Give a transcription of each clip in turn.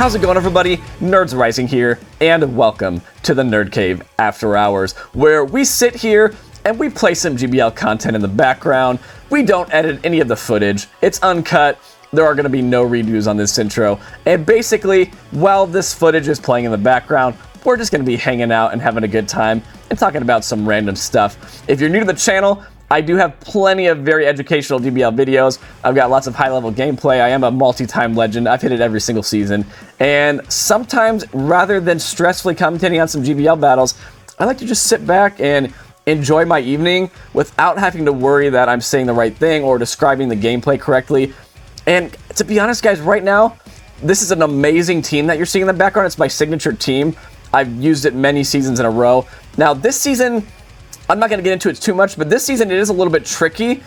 How's it going, everybody? Nerds Rising here, and welcome to the Nerd Cave After Hours, where we sit here and we play some GBL content in the background. We don't edit any of the footage. It's uncut. There are going to be no redos on this intro. And basically, while this footage is playing in the background, we're just going to be hanging out and having a good time and talking about some random stuff. If you're new to the channel, I do have plenty of very educational GBL videos. I've got lots of high-level gameplay. I am a multi-time legend. I've hit it every single season. And sometimes, rather than stressfully commentating on some GBL battles, I like to just sit back and enjoy my evening without having to worry that I'm saying the right thing or describing the gameplay correctly. And to be honest, guys, right now, this is an amazing team that you're seeing in the background. It's my signature team. I've used it many seasons in a row. Now, this season, I'm not going to get into it too much, but this season it is a little bit tricky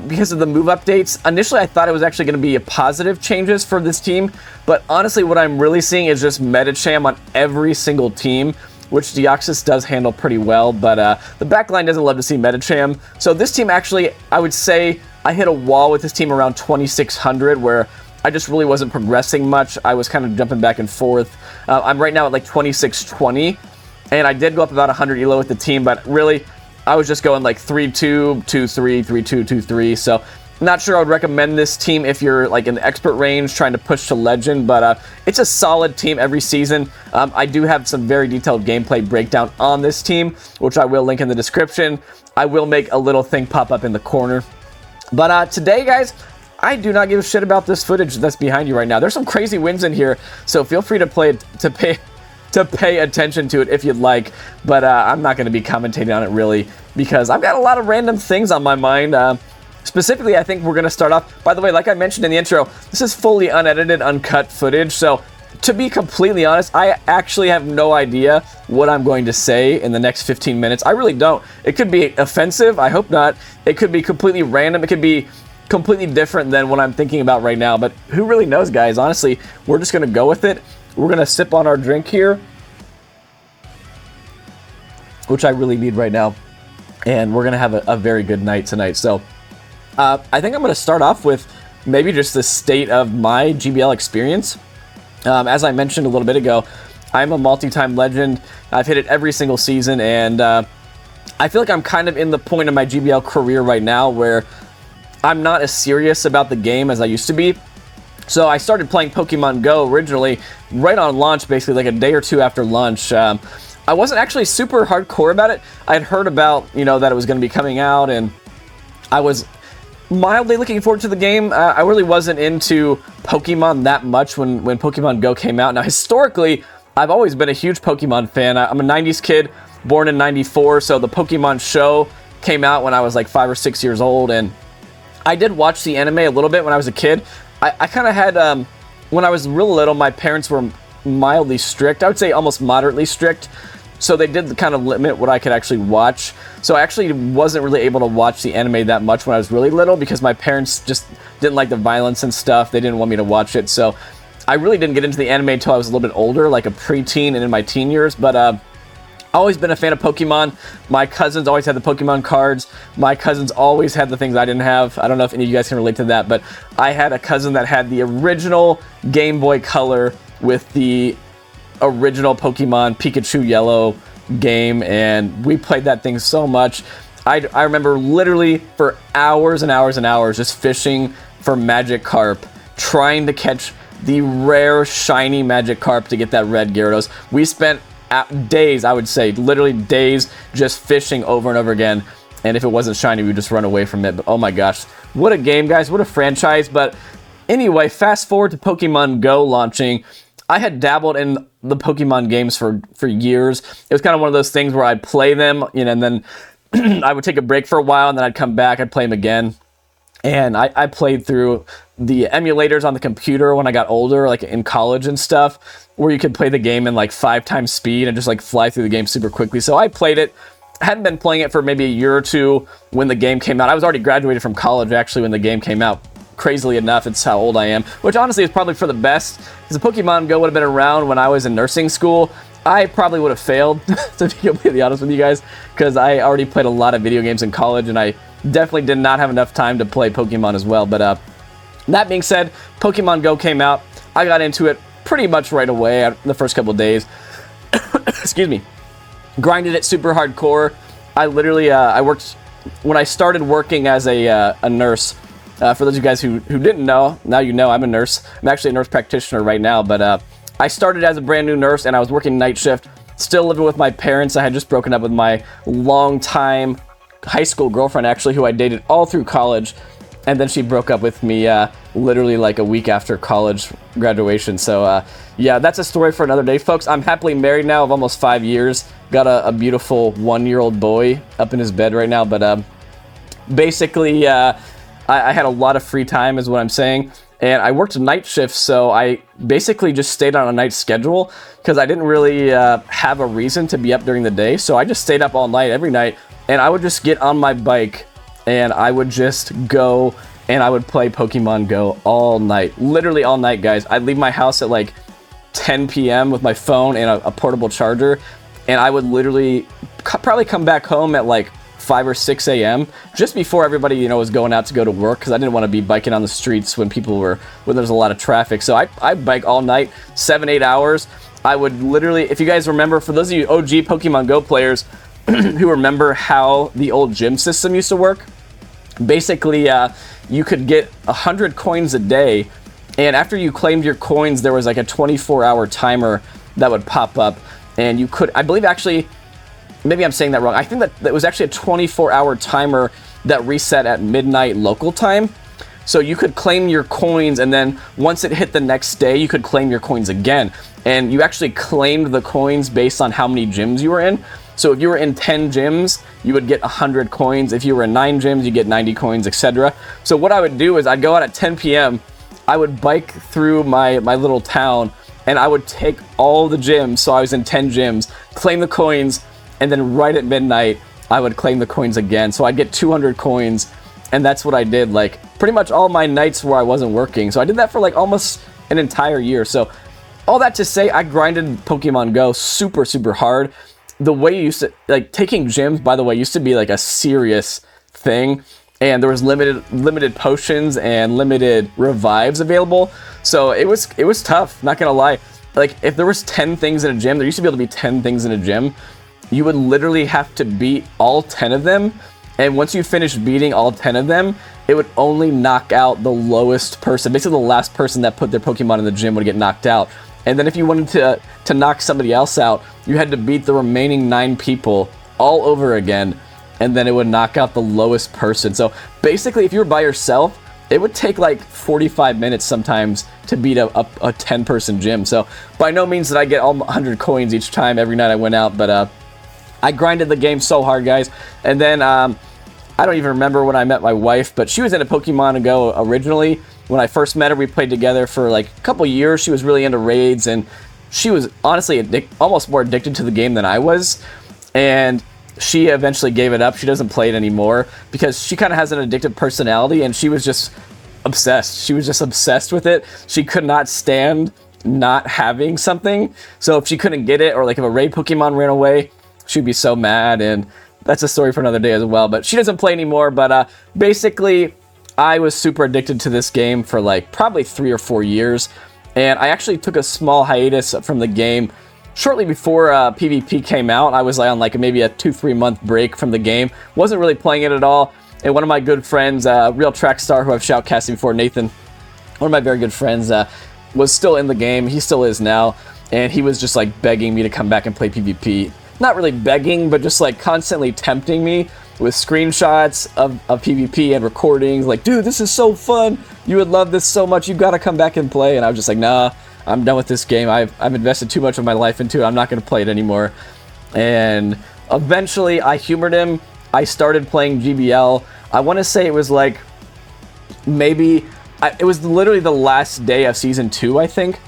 because of the move updates. Initially, I thought it was actually going to be a positive changes for this team, but honestly, what I'm really seeing is just Medicham on every single team, which Deoxys does handle pretty well, but the backline doesn't love to see Medicham. So this team actually, I would say, I hit a wall with this team around 2600, where I just really wasn't progressing much. I was kind of jumping back and forth. I'm right now at like 2620, and I did go up about 100 elo with the team, but really, I was just going like 3-2, 2-3, 3-2, 2-3. So not sure I would recommend this team if you're like in the expert range trying to push to legend, but it's a solid team every season. I do have some very detailed gameplay breakdown on this team, which I will link in the description. I will make a little thing pop up in the corner. But today, guys, I do not give a shit about this footage that's behind you right now. There's some crazy wins in here, so feel free to pay attention to it if you'd like, but I'm not going to be commentating on it really because I've got a lot of random things on my mind. Specifically, I think we're going to start off, by the way, like I mentioned in the intro, this is fully unedited, uncut footage, so to be completely honest, I actually have no idea what I'm going to say in the next 15 minutes. I really don't. It could be offensive, I hope not. It could be completely random, it could be completely different than what I'm thinking about right now, but who really knows, guys? Honestly, we're just going to go with it. We're going to sip on our drink here, which I really need right now, and we're going to have a very good night tonight. So I think I'm going to start off with maybe just the state of my GBL experience. As I mentioned a little bit ago, I'm a multi-time legend. I've hit it every single season, and I feel like I'm kind of in the point of my GBL career right now where I'm not as serious about the game as I used to be. So I started playing Pokemon Go originally right on launch, basically like a day or two after launch. I wasn't actually super hardcore about it. I had heard about, that it was going to be coming out, and I was mildly looking forward to the game. I really wasn't into Pokemon that much when Pokemon Go came out. Now, historically, I've always been a huge Pokemon fan. I'm a 90s kid, born in 94, so the Pokemon show came out when I was like 5 or 6 years old, and I did watch the anime a little bit when I was a kid. I kind of had, when I was real little, my parents were mildly strict. I would say almost moderately strict. So they did kind of limit what I could actually watch. So I actually wasn't really able to watch the anime that much when I was really little because my parents just didn't like the violence and stuff. They didn't want me to watch it. So I really didn't get into the anime until I was a little bit older, like a preteen and in my teen years. But always been a fan of Pokemon. My cousins always had the Pokemon cards. My cousins always had the things I didn't have. I don't know if any of you guys can relate to that, but I had a cousin that had the original Game Boy Color with the original Pokemon Pikachu Yellow game, and we played that thing so much. I remember literally for hours and hours and hours just fishing for Magikarp, trying to catch the rare shiny Magikarp to get that red Gyarados. We spent days, I would say, literally days, just fishing over and over again, and if it wasn't shiny, we would just run away from it. But oh my gosh, what a game, guys, what a franchise. But anyway, fast forward to Pokemon Go launching. I had dabbled in the Pokemon games for years. It was kind of one of those things where I'd play them, and then I would take a break for a while, and then I'd come back, I'd play them again. And I played through the emulators on the computer when I got older, like in college and stuff, where you could play the game in like 5 times speed and just like fly through the game super quickly. So I played it. I hadn't been playing it for maybe a year or two when the game came out. I was already graduated from college actually when the game came out. Crazily enough, it's how old I am, which honestly is probably for the best, because the Pokemon Go would have been around when I was in nursing school. I probably would have failed, to be completely honest with you guys, because I already played a lot of video games in college, and I definitely did not have enough time to play Pokemon as well. But that being said, Pokemon Go came out. I got into it pretty much right away the first couple of days. Excuse me. Grinded it super hardcore. I literally, I worked, when I started working as a nurse, for those of you guys who didn't know, now you know I'm a nurse. I'm actually a nurse practitioner right now, but I started as a brand new nurse, and I was working night shift, still living with my parents. I had just broken up with my longtime high school girlfriend, actually, who I dated all through college, and then she broke up with me literally like a week after college graduation. So yeah, that's a story for another day, folks. I'm happily married now of almost 5 years. Got a beautiful 1-year-old boy up in his bed right now, but basically I had a lot of free time is what I'm saying, and I worked night shifts, so I basically just stayed on a night schedule because I didn't really have a reason to be up during the day. So I just stayed up all night every night, and I would just get on my bike and I would just go and I would play Pokemon Go all night, literally all night, guys. I'd leave my house at like 10 p.m. with my phone and a portable charger, and I would literally probably come back home at like 5 or 6 a.m. just before everybody, you know, was going out to go to work, because I didn't want to be biking on the streets when there's a lot of traffic. So I bike all night, 7-8 hours. I would literally, if you guys remember, for those of you OG Pokemon Go players who remember how the old gym system used to work, basically you could get 100 coins a day, and after you claimed your coins, there was like a 24-hour timer that would pop up, and you could, I believe, actually, maybe I'm saying that wrong. I think that was actually a 24-hour timer that reset at midnight local time. So you could claim your coins, and then once it hit the next day, you could claim your coins again. And you actually claimed the coins based on how many gyms you were in. So if you were in 10 gyms, you would get 100 coins. If you were in 9 gyms, you get 90 coins, etc. So what I would do is I'd go out at 10 p.m., I would bike through my little town, and I would take all the gyms, so I was in 10 gyms, claim the coins, and then right at midnight, I would claim the coins again. So I'd get 200 coins, and that's what I did, like, pretty much all my nights where I wasn't working. So I did that for, like, almost an entire year. So all that to say, I grinded Pokemon Go super, super hard. The way you used to, like, taking gyms, by the way, used to be, like, a serious thing. And there was limited potions and limited revives available. So it was tough, not gonna lie. Like, if there was 10 things in a gym, there used to be able to be 10 things in a gym. You would literally have to beat all 10 of them, and once you finished beating all 10 of them, it would only knock out the lowest person. Basically, the last person that put their Pokemon in the gym would get knocked out. And then if you wanted to knock somebody else out, you had to beat the remaining 9 people all over again, and then it would knock out the lowest person. So basically, if you were by yourself, it would take like 45 minutes sometimes to beat a 10-person gym. So by no means did I get all 100 coins each time every night I went out, but I grinded the game so hard, guys. And then I don't even remember when I met my wife, but she was into Pokemon Go originally. When I first met her, we played together for like a couple years. She was really into raids, and she was honestly almost more addicted to the game than I was. And she eventually gave it up. She doesn't play it anymore because she kind of has an addictive personality, and she was just obsessed. She was just obsessed with it. She could not stand not having something. So if she couldn't get it, or like if a raid Pokemon ran away, she'd be so mad, and that's a story for another day as well. But she doesn't play anymore. But basically, I was super addicted to this game for like probably 3 or 4 years, and I actually took a small hiatus from the game shortly before PvP came out. I was on like maybe a 2-3 month break from the game. Wasn't really playing it at all. And one of my good friends, RealTrackStar, who I've shoutcasted before, Nathan, one of my very good friends, was still in the game. He still is now, and he was just like begging me to come back and play PvP. Not really begging, but just like constantly tempting me with screenshots of PvP and recordings. Like, dude, this is so fun. You would love this so much. You've got to come back and play. And I was just like, nah, I'm done with this game. I've invested too much of my life into it. I'm not going to play it anymore. And eventually I humored him. I started playing GBL. I want to say it was like maybe, it was literally the last day of Season 2, I think.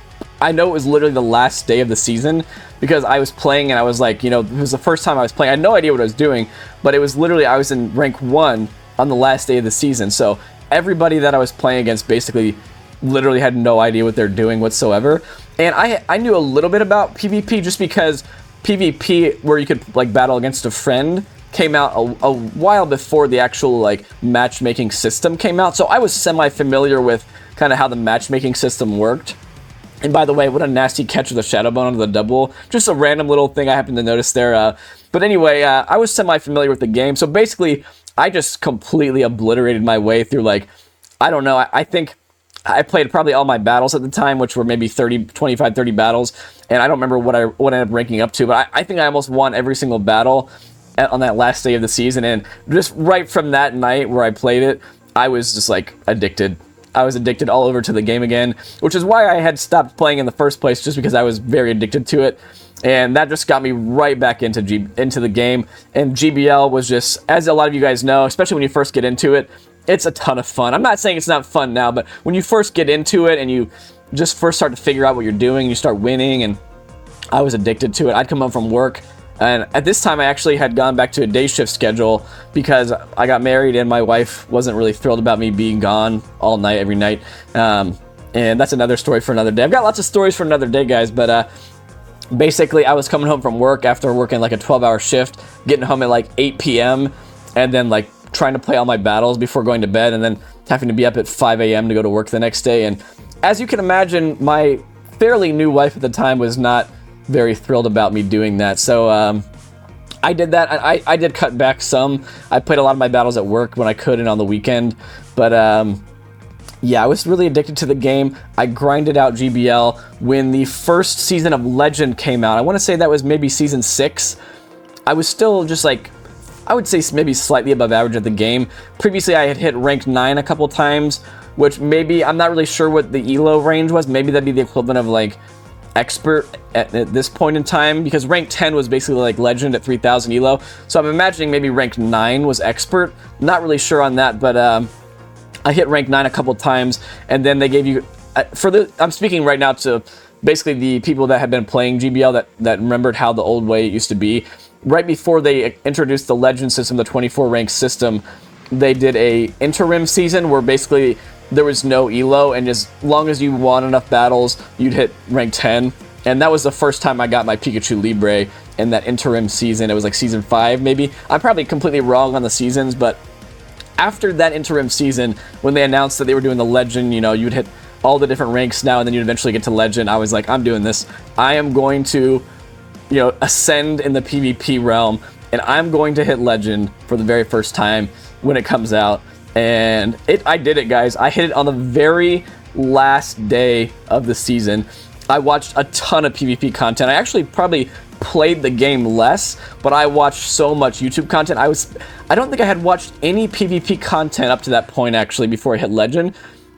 I know it was literally the last day of the season because I was playing and I was like, you know, it was the first time I was playing. I had no idea what I was doing, but it was literally, I was in rank 1 on the last day of the season. So everybody that I was playing against basically literally had no idea what they're doing whatsoever. And I knew a little bit about PvP just because PvP, where you could like battle against a friend, came out a while before the actual like matchmaking system came out. So I was semi-familiar with kind of how the matchmaking system worked. And by the way, what a nasty catch with a Shadow Bone onto the Dubwool. Just a random little thing I happened to notice there. But anyway, I was semi-familiar with the game. So basically, I just completely obliterated my way through, like, I don't know. I think I played probably all my battles at the time, which were maybe 30, 25, 30 battles. And I don't remember what I ended up ranking up to. But I think I almost won every single battle on that last day of the season. And just right from that night where I played it, I was just, like, addicted. I was addicted all over to the game again, which is why I had stopped playing in the first place, just because I was very addicted to it. And that just got me right back into the game. And GBL was just, as a lot of you guys know, especially when you first get into it, it's a ton of fun. I'm not saying it's not fun now, but when you first get into it and you just first start to figure out what you're doing, you start winning, and I was addicted to it. I'd come home from work, and at this time I actually had gone back to a day shift schedule because I got married and my wife wasn't really thrilled about me being gone all night, every night. And that's another story for another day. I've got lots of stories for another day, guys, but basically I was coming home from work after working like a 12-hour shift, getting home at like 8 p.m. and then like trying to play all my battles before going to bed, and then having to be up at 5 a.m. to go to work the next day. And as you can imagine, my fairly new wife at the time was not very thrilled about me doing that. So I did that. I did cut back some. I played a lot of my battles at work when I could and on the weekend. But yeah, I was really addicted to the game. I grinded out GBL when the first season of Legend came out. I want to say that was maybe season 6. I was still just like, I would say maybe slightly above average at the game. Previously, I had hit rank 9 a couple times, which maybe, I'm not really sure what the ELO range was. Maybe that'd be the equivalent of like expert at this point in time, because rank 10 was basically like legend at 3000 elo. So I'm imagining maybe rank 9 was expert. Not really sure on that, but I hit rank 9 a couple times, and then they gave you I'm speaking right now to basically the people that had been playing GBL that remembered how the old way it used to be. Right before they introduced the legend system, the 24 rank system, they did a interim season where basically there was no elo, and as long as you won enough battles, you'd hit rank 10. And that was the first time I got my Pikachu Libre in that interim season. It was like season 5, maybe. I'm probably completely wrong on the seasons, but after that interim season, when they announced that they were doing the legend, you know, you'd hit all the different ranks now, and then you'd eventually get to legend, I was like, I'm doing this. I am going to, you know, ascend in the PvP realm, and I'm going to hit legend for the very first time when it comes out. And I did it, guys. I hit it on the very last day of the season. I watched a ton of PvP content. I actually probably played the game less, but I watched so much YouTube content. I don't think I had watched any PvP content up to that point, actually, before I hit legend.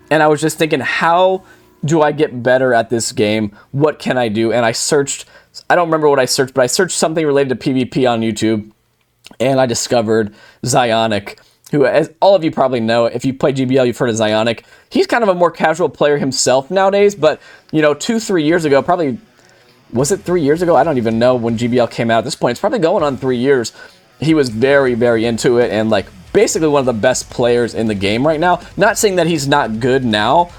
And I was just thinking, how do I get better at this game? What can I do? And I searched, I don't remember what I searched, but I searched something related to PvP on YouTube, and I discovered Zionic, who, as all of you probably know, if you play GBL, you've heard of Zionic. He's kind of a more casual player himself nowadays, but, you know, 2-3 years ago, probably, was it 3 years ago? I don't even know when GBL came out at this point. It's probably going on 3 years. He was very, very into it, and, like, basically one of the best players in the game right now. Not saying that he's not good now,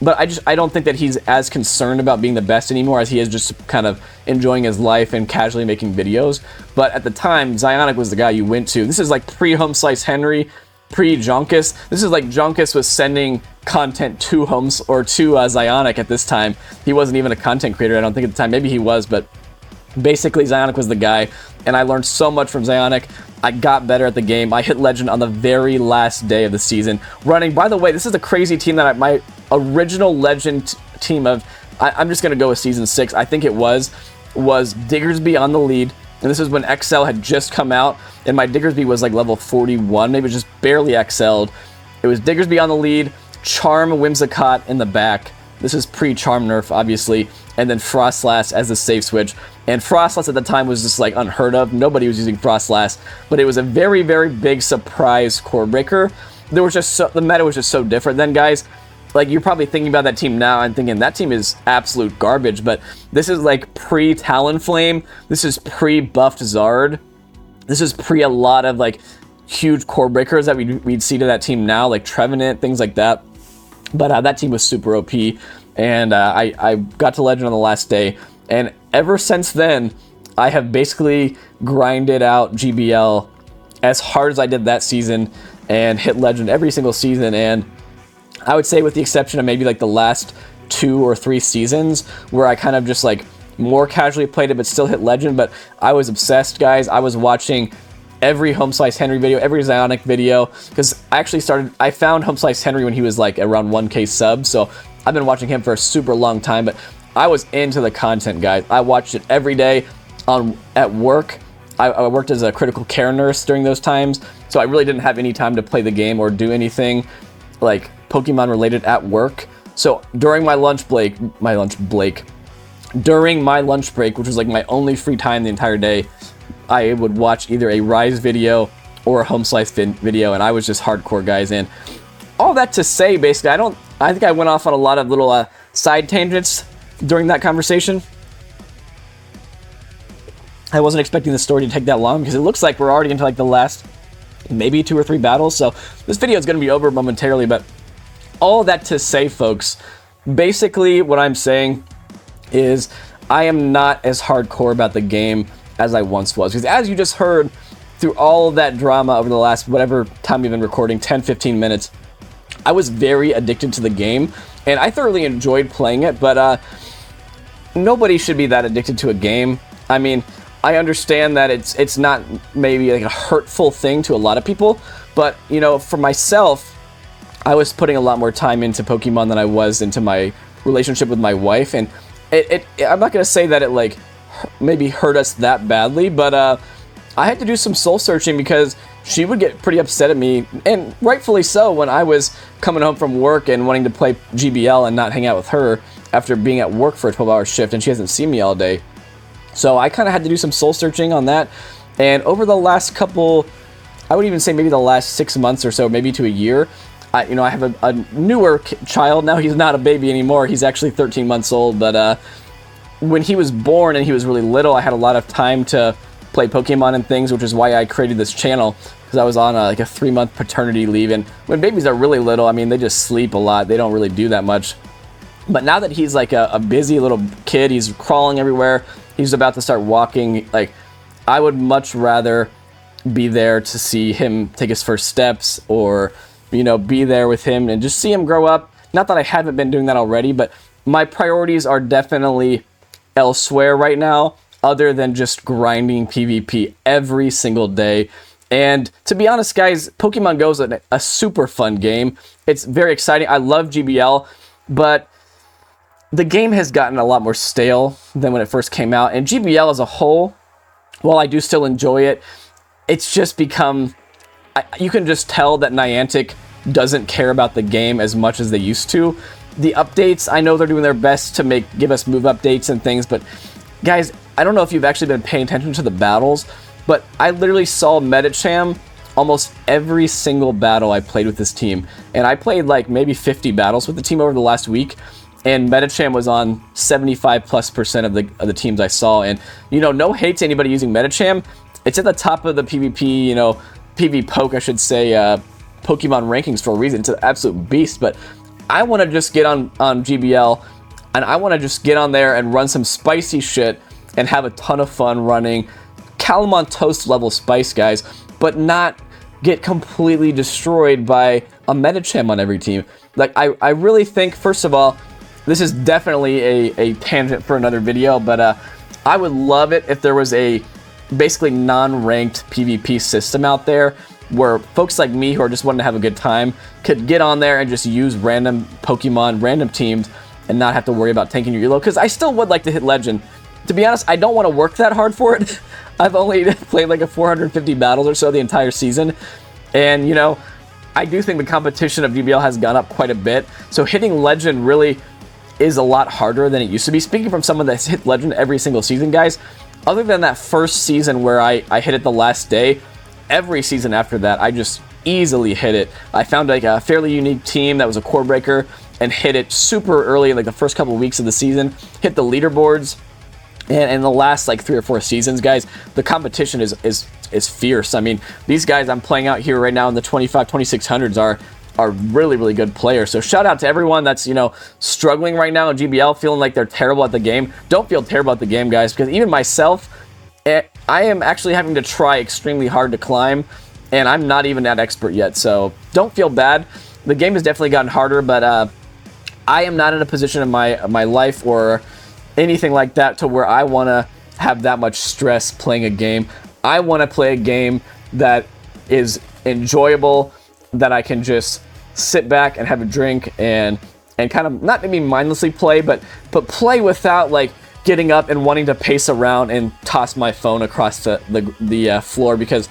but I don't think that he's as concerned about being the best anymore as he is just kind of enjoying his life and casually making videos. But at the time, Zionic was the guy you went to. This is like pre-Home Slice Henry, pre-Jonkus. This is like Jonkus was sending content to Zionic at this time. He wasn't even a content creator, I don't think, at the time. Maybe he was, but basically Zionic was the guy, and I learned so much from Zionic. I got better at the game. I hit legend on the very last day of the season. Running, by the way, this is a crazy team that my original legend team of, I'm just going to go with season 6, I think it was Diggersby on the lead. And this is when XL had just come out, and my Diggersby was like level 41, maybe just barely XL'd. It was Diggersby on the lead, Charm Whimsicott in the back. This is pre-Charm nerf, obviously, and then Frostlass as the safe switch. And Frostlass at the time was just like unheard of. Nobody was using Frostlass, but it was a very, very big surprise core breaker. There was just the meta was just so different then, guys. Like, you're probably thinking about that team now and thinking that team is absolute garbage, but this is like pre-Talonflame. This is pre-buffed Zard. This is pre a lot of like huge core breakers that we'd see to that team now, like Trevenant, things like that. But that team was super OP, and I got to Legend on the last day, and ever since then, I have basically grinded out GBL as hard as I did that season, and hit Legend every single season. And I would say, with the exception of maybe like the last 2 or 3 seasons where I kind of just like more casually played it, but still hit Legend. But I was obsessed, guys. I was watching every Home Slice Henry video, every Zionic video, because I found Home Slice Henry when he was like around 1K subs, so I've been watching him for a super long time, but I was into the content, guys. I watched it every day at work. I worked as a critical care nurse during those times, so I really didn't have any time to play the game or do anything like Pokemon related at work. So during my lunch break, during my lunch break, which was like my only free time the entire day, I would watch either a Rise video or a Home Slice video, and I was just hardcore, guys. And all that to say, basically, I think I went off on a lot of little side tangents during that conversation. I wasn't expecting the story to take that long because it looks like we're already into like the last maybe 2 or 3 battles. So this video is going to be over momentarily, but all that to say, folks, basically what I'm saying is I am not as hardcore about the game as I once was. Because as you just heard through all of that drama over the last whatever time we've been recording, 10-15 minutes, I was very addicted to the game and I thoroughly enjoyed playing it, but nobody should be that addicted to a game. I mean, I understand that it's not maybe like a hurtful thing to a lot of people, but you know, for myself, I was putting a lot more time into Pokemon than I was into my relationship with my wife, and I'm not gonna say that it like maybe hurt us that badly, but I had to do some soul searching because she would get pretty upset at me, and rightfully so, when I was coming home from work and wanting to play GBL and not hang out with her after being at work for a 12-hour shift and she hasn't seen me all day. So I kind of had to do some soul searching on that, and over the last couple, I would even say maybe the last 6 months or so, maybe to a year, I have a newer child now. He's not a baby anymore. He's actually 13 months old, but when he was born and he was really little, I had a lot of time to play Pokemon and things, which is why I created this channel, because I was on like a 3-month paternity leave, and when babies are really little, I mean, they just sleep a lot. They don't really do that much. But now that he's like a busy little kid, he's crawling everywhere, he's about to start walking, like, I would much rather be there to see him take his first steps, or, you know, be there with him and just see him grow up. Not that I haven't been doing that already, but my priorities are definitely elsewhere right now, other than just grinding PvP every single day. And to be honest, guys, Pokemon Go is a super fun game. It's very exciting. I love GBL, but the game has gotten a lot more stale than when it first came out. And GBL as a whole, while I do still enjoy it, it's just become... you can just tell that Niantic doesn't care about the game as much as they used to. The updates, I know they're doing their best to give us move updates and things, but guys, I don't know if you've actually been paying attention to the battles, but I literally saw Medicham almost every single battle I played with this team. And I played like maybe 50 battles with the team over the last week, and Medicham was on 75+% of the teams I saw. And, you know, no hate to anybody using Medicham. It's at the top of the PvP, you know, PvPoke, I should say, Pokemon rankings for a reason. It's an absolute beast, but I want to just get on GBL, and I want to just get on there and run some spicy shit and have a ton of fun running Calamon Toast level spice, guys, but not get completely destroyed by a Medicham on every team. Like, I really think, first of all, this is definitely a tangent for another video, but I would love it if there was a basically non-ranked PvP system out there where folks like me who are just wanting to have a good time could get on there and just use random Pokemon, random teams, and not have to worry about tanking your elo, because I still would like to hit Legend. To be honest, I don't want to work that hard for it. I've only played like 450 battles or so the entire season, and you know, I do think the competition of GBL has gone up quite a bit, so hitting Legend really is a lot harder than it used to be. Speaking from someone that's hit Legend every single season, guys, other than that first season where I hit it the last day, every season after that, I just easily hit it. I found like a fairly unique team that was a core breaker and hit it super early in like the first couple of weeks of the season, hit the leaderboards, and in the last like 3 or 4 seasons, guys, the competition is fierce. I mean, these guys I'm playing out here right now in the 2600s are really, really good players. So shout out to everyone that's, you know, struggling right now in GBL, feeling like they're terrible at the game. Don't feel terrible at the game, guys, because even myself, I am actually having to try extremely hard to climb, and I'm not even that expert yet, so don't feel bad. The game has definitely gotten harder, but I am not in a position in my life or anything like that to where I want to have that much stress playing a game. I want to play a game that is enjoyable, that I can just sit back and have a drink and kind of not maybe mindlessly play, but play without like getting up and wanting to pace around and toss my phone across the floor, because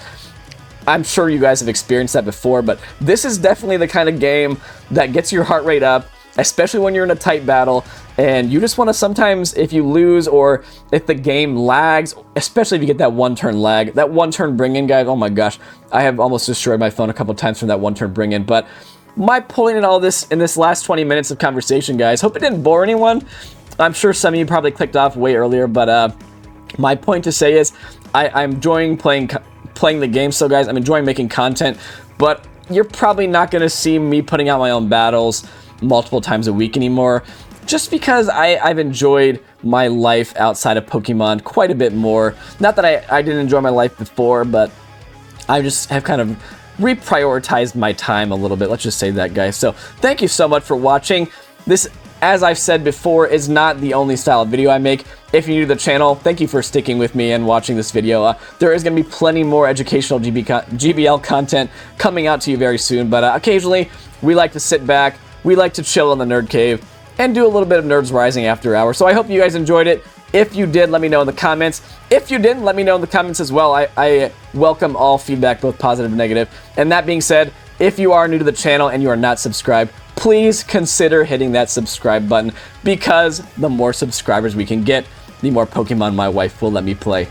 I'm sure you guys have experienced that before. But this is definitely the kind of game that gets your heart rate up, especially when you're in a tight battle and you just want to, sometimes if you lose or if the game lags, especially if you get that one turn lag, that one turn bring in, guys, oh my gosh, I have almost destroyed my phone a couple times from that one turn bring in. But my point in all this, in this last 20 minutes of conversation, guys, hope it didn't bore anyone. I'm sure some of you probably clicked off way earlier, but my point to say is I'm enjoying playing the game. So guys, I'm enjoying making content, but you're probably not going to see me putting out my own battles multiple times a week anymore, just because I've enjoyed my life outside of Pokemon quite a bit more. Not that I didn't enjoy my life before, but I just have kind of reprioritized my time a little bit. Let's just say that, guys. So thank you so much for watching. This, as I've said before, is not the only style of video I make. If you're new to the channel, thank you for sticking with me and watching this video. There is going to be plenty more educational GBL content coming out to you very soon, but occasionally we like to sit back, we like to chill in the Nerd Cave, and do a little bit of Nerds Rising after hours. So I hope you guys enjoyed it. If you did, let me know in the comments. If you didn't, let me know in the comments as well. I welcome all feedback, both positive and negative. And that being said, if you are new to the channel and you are not subscribed, please consider hitting that subscribe button, because the more subscribers we can get, the more Pokemon my wife will let me play.